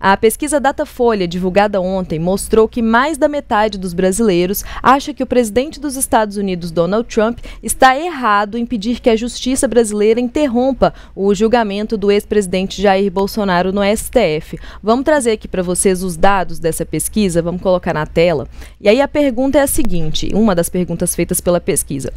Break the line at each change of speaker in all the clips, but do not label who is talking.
A pesquisa Datafolha, divulgada ontem, mostrou que mais da metade dos brasileiros acha que o presidente dos Estados Unidos, Donald Trump, está errado em pedir que a justiça brasileira interrompa o julgamento do ex-presidente Jair Bolsonaro no STF. Vamos trazer aqui para vocês os dados dessa pesquisa, vamos colocar na tela. E aí a pergunta é a seguinte, uma das perguntas feitas pela pesquisa.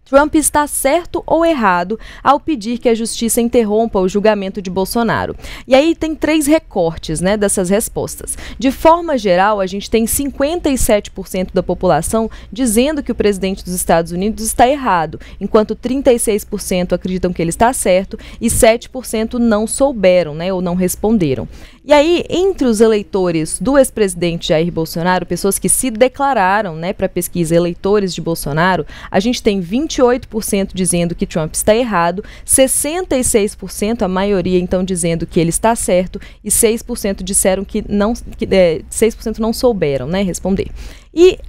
Trump está certo ou errado ao pedir que a justiça interrompa o julgamento de Bolsonaro? E aí tem 3 recortes, né, dessas respostas. De forma geral, a gente tem 57% da população dizendo que o presidente dos Estados Unidos está errado, enquanto 36% acreditam que ele está certo e 7% não souberam, né, ou não responderam. E aí, entre os eleitores do ex-presidente Jair Bolsonaro, pessoas que se declararam, né, para a pesquisa eleitores de Bolsonaro, a gente tem 28% dizendo que Trump está errado, 66%, a maioria então dizendo que ele está certo, e 6% disseram que não, 6% não souberam, né, responder. E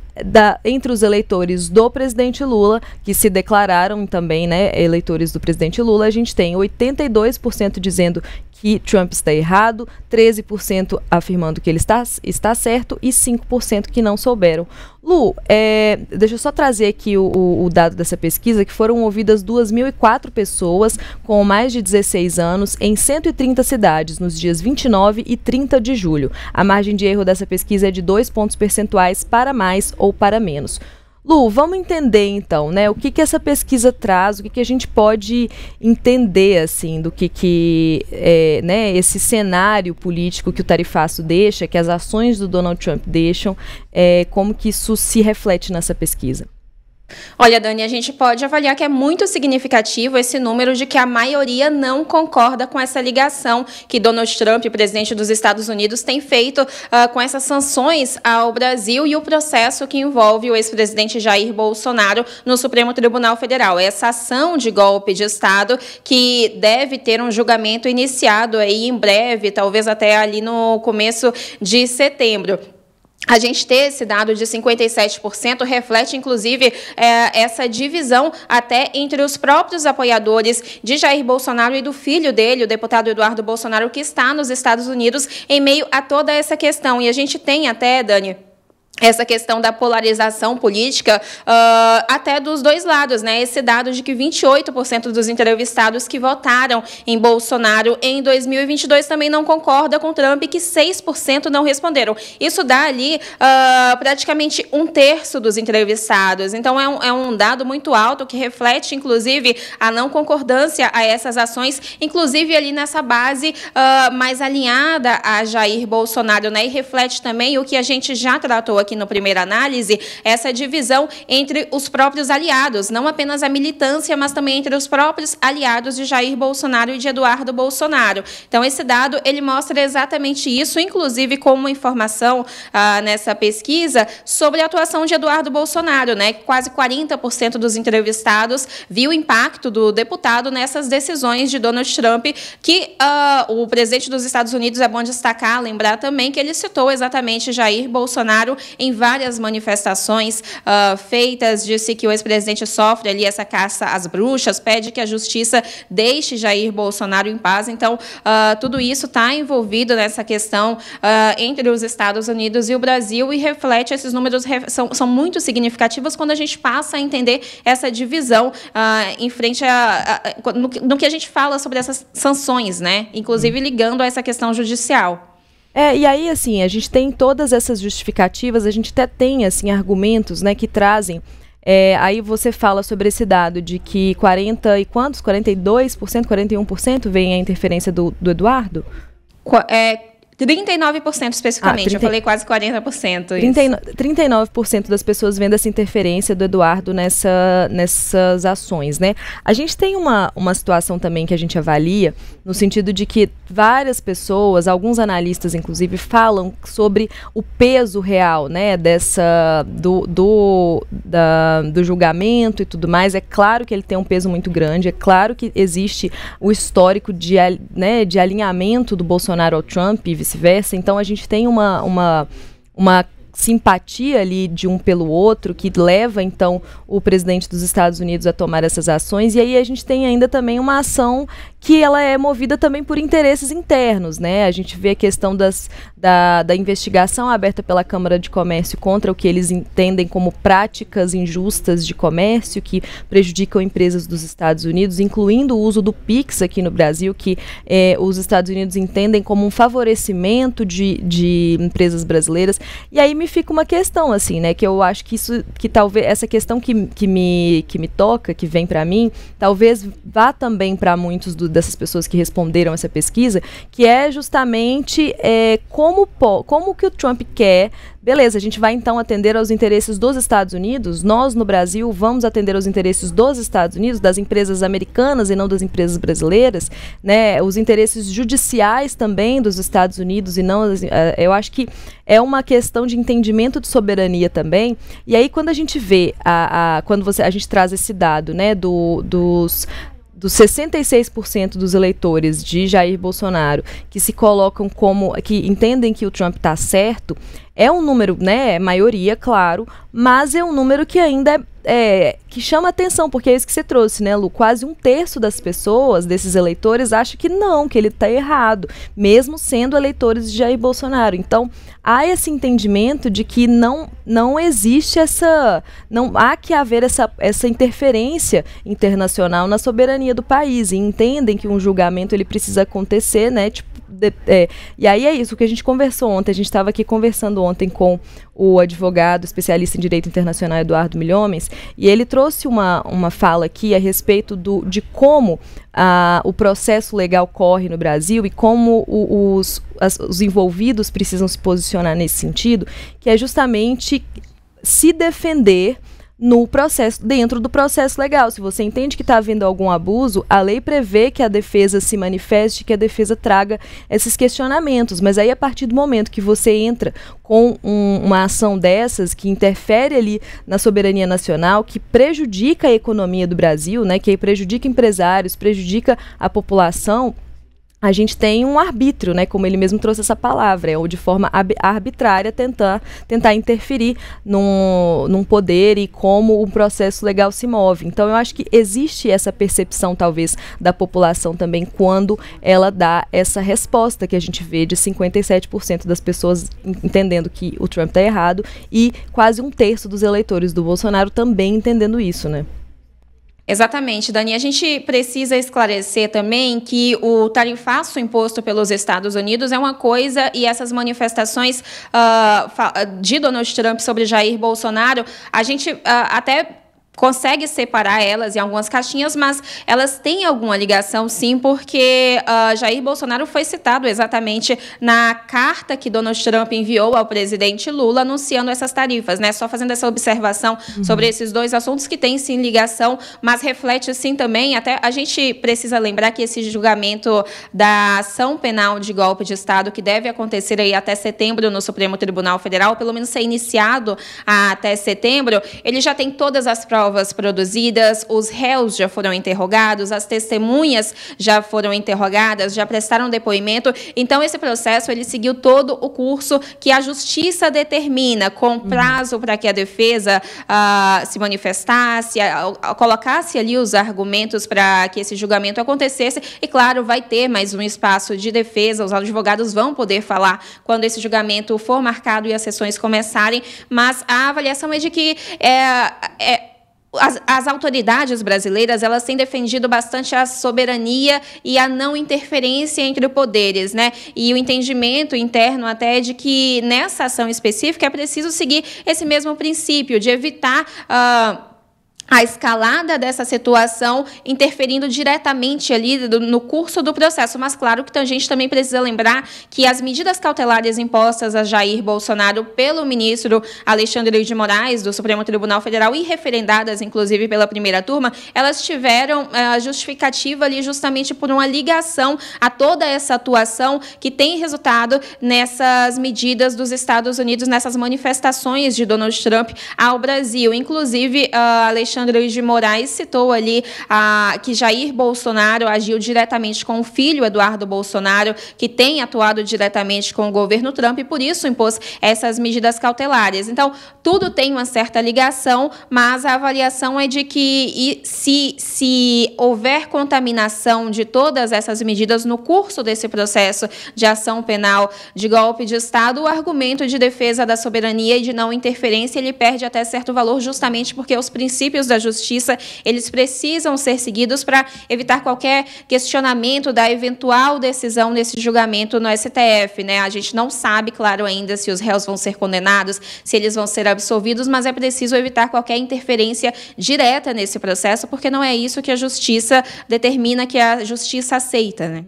entre os eleitores do presidente Lula, que se declararam também, né, eleitores do presidente Lula, a gente tem 82% dizendo que Trump está errado, 13% afirmando que ele está certo e 5% que não souberam. Lu, deixa eu só trazer aqui o dado dessa pesquisa, que foram ouvidas 2.004 pessoas com mais de 16 anos em 130 cidades nos dias 29 e 30 de julho. A margem de erro dessa pesquisa é de 2 pontos percentuais para mais ou para menos. Lu, vamos entender então, né, o que essa pesquisa traz, o que a gente pode entender, assim, do né, esse cenário político que o tarifaço deixa, que as ações do Donald Trump deixam, como que isso se reflete nessa pesquisa?
Olha, Dani, a gente pode avaliar que é muito significativo esse número de que a maioria não concorda com essa ligação que Donald Trump, presidente dos Estados Unidos, tem feito com essas sanções ao Brasil e o processo que envolve o ex-presidente Jair Bolsonaro no Supremo Tribunal Federal. Essa ação de golpe de Estado que deve ter um julgamento iniciado aí em breve, talvez até ali no começo de setembro. A gente ter esse dado de 57% reflete, inclusive, essa divisão até entre os próprios apoiadores de Jair Bolsonaro e do filho dele, o deputado Eduardo Bolsonaro, que está nos Estados Unidos em meio a toda essa questão. E a gente tem até, Dani, essa questão da polarização política até dos dois lados, né? Esse dado de que 28% dos entrevistados que votaram em Bolsonaro em 2022 também não concorda com Trump e que 6% não responderam. Isso dá ali praticamente 1/3 dos entrevistados. Então, é um dado muito alto que reflete, inclusive, a não concordância a essas ações, inclusive ali nessa base mais alinhada a Jair Bolsonaro, né? E reflete também o que a gente já tratou aqui no primeira análise, essa divisão entre os próprios aliados, não apenas a militância, mas também entre os próprios aliados de Jair Bolsonaro e de Eduardo Bolsonaro. Então, esse dado, ele mostra exatamente isso, inclusive como informação nessa pesquisa sobre a atuação de Eduardo Bolsonaro, né? Quase 40% dos entrevistados viu o impacto do deputado nessas decisões de Donald Trump, que o presidente dos Estados Unidos, é bom destacar, lembrar também que ele citou exatamente Jair Bolsonaro em várias manifestações feitas, disse que o ex-presidente sofre ali essa caça às bruxas, pede que a justiça deixe Jair Bolsonaro em paz. Então, tudo isso está envolvido nessa questão entre os Estados Unidos e o Brasil e reflete, esses números são muito significativos quando a gente passa a entender essa divisão em frente no que a gente fala sobre essas sanções, né? Inclusive ligando a essa questão judicial.
E aí, assim, a gente tem todas essas justificativas, a gente até tem, assim, argumentos, né, que trazem. Aí você fala sobre esse dado de que 42%, 41% vem a interferência do Eduardo?
39% especificamente, eu falei quase 40%.
39% das pessoas vendo essa interferência do Eduardo nessas ações, né? A gente tem uma situação também que a gente avalia, no sentido de que várias pessoas, alguns analistas inclusive, falam sobre o peso real, né, do julgamento e tudo mais. É claro que ele tem um peso muito grande, é claro que existe o histórico de alinhamento do Bolsonaro ao Trump e vice-versa, então a gente tem uma simpatia ali de um pelo outro que leva então o presidente dos Estados Unidos a tomar essas ações, e aí a gente tem ainda também uma ação que ela é movida também por interesses internos, né? A gente vê a questão da investigação aberta pela Câmara de Comércio contra o que eles entendem como práticas injustas de comércio que prejudicam empresas dos Estados Unidos, incluindo o uso do Pix aqui no Brasil, que os Estados Unidos entendem como um favorecimento de empresas brasileiras. E aí me fica uma questão, assim, né? Que eu acho que talvez essa questão que me toca, que vem para mim, talvez vá também para muitos dessas pessoas que responderam essa pesquisa, que é justamente como que o Trump quer. Beleza, a gente vai então atender aos interesses dos Estados Unidos, nós no Brasil vamos atender aos interesses dos Estados Unidos, das empresas americanas e não das empresas brasileiras, né? Os interesses judiciais também dos Estados Unidos e não, eu acho que é uma questão de entendimento de soberania também. E aí quando a gente vê, quando a gente traz esse dado, né, dos 66% dos eleitores de Jair Bolsonaro que se colocam que entendem que o Trump está certo, é um número, né, maioria, claro, mas é um número que ainda que chama atenção, porque é isso que você trouxe, né, Lu? Quase um terço das pessoas, desses eleitores, acha que não, que ele está errado, mesmo sendo eleitores de Jair Bolsonaro. Então, há esse entendimento de que não existe não há que haver essa interferência internacional na soberania do país, e entendem que um julgamento ele precisa acontecer, né, tipo, e aí é isso que a gente conversou ontem. A gente estava aqui conversando ontem com o advogado especialista em direito internacional Eduardo Milhomens, e ele trouxe uma fala aqui a respeito de como o processo legal corre no Brasil e como os envolvidos precisam se posicionar nesse sentido, que é justamente se defender no processo, dentro do processo legal. Se você entende que está havendo algum abuso, a lei prevê que a defesa se manifeste, que a defesa traga esses questionamentos. Mas aí, a partir do momento que você entra com uma ação dessas, que interfere ali na soberania nacional, que prejudica a economia do Brasil, né, que prejudica empresários, prejudica a população, a gente tem um arbítrio, né, como ele mesmo trouxe essa palavra, ou de forma arbitrária tentar interferir num poder e como o processo legal se move. Então, eu acho que existe essa percepção, talvez, da população também, quando ela dá essa resposta que a gente vê de 57% das pessoas entendendo que o Trump está errado e quase um terço dos eleitores do Bolsonaro também entendendo isso, né?
Exatamente, Dani. A gente precisa esclarecer também que o tarifaço imposto pelos Estados Unidos é uma coisa e essas manifestações de Donald Trump sobre Jair Bolsonaro, a gente até consegue separar elas em algumas caixinhas, mas elas têm alguma ligação, sim, porque Jair Bolsonaro foi citado exatamente na carta que Donald Trump enviou ao presidente Lula anunciando essas tarifas, né? Só fazendo essa observação sobre esses dois assuntos que têm, sim, ligação, mas reflete, sim, também, até a gente precisa lembrar que esse julgamento da ação penal de golpe de Estado, que deve acontecer aí até setembro no Supremo Tribunal Federal, pelo menos ser iniciado até setembro, ele já tem todas as provas produzidas, os réus já foram interrogados, as testemunhas já foram interrogadas, já prestaram depoimento. Então, esse processo ele seguiu todo o curso que a justiça determina, com prazo para que a defesa se manifestasse, colocasse ali os argumentos para que esse julgamento acontecesse. E, claro, vai ter mais um espaço de defesa, os advogados vão poder falar quando esse julgamento for marcado e as sessões começarem, mas a avaliação é de que as autoridades brasileiras elas têm defendido bastante a soberania e a não interferência entre poderes, né? E o entendimento interno até de que nessa ação específica é preciso seguir esse mesmo princípio de evitar a escalada dessa situação interferindo diretamente ali no curso do processo. Mas, claro, que a gente também precisa lembrar que as medidas cautelares impostas a Jair Bolsonaro pelo ministro Alexandre de Moraes, do Supremo Tribunal Federal, e referendadas, inclusive, pela primeira turma, elas tiveram a justificativa ali justamente por uma ligação a toda essa atuação que tem resultado nessas medidas dos Estados Unidos, nessas manifestações de Donald Trump ao Brasil. Inclusive, Alexandre Alexandre de Moraes citou ali que Jair Bolsonaro agiu diretamente com o filho Eduardo Bolsonaro, que tem atuado diretamente com o governo Trump e por isso impôs essas medidas cautelares. Então, tudo tem uma certa ligação, mas a avaliação é de que se houver contaminação de todas essas medidas no curso desse processo de ação penal de golpe de Estado, o argumento de defesa da soberania e de não interferência ele perde até certo valor, justamente porque os princípios da justiça eles precisam ser seguidos para evitar qualquer questionamento da eventual decisão desse julgamento no STF, né? A gente não sabe, claro, ainda se os réus vão ser condenados, se eles vão ser absolvidos, mas é preciso evitar qualquer interferência direta nesse processo, porque não é isso que a justiça determina, que a justiça aceita, né?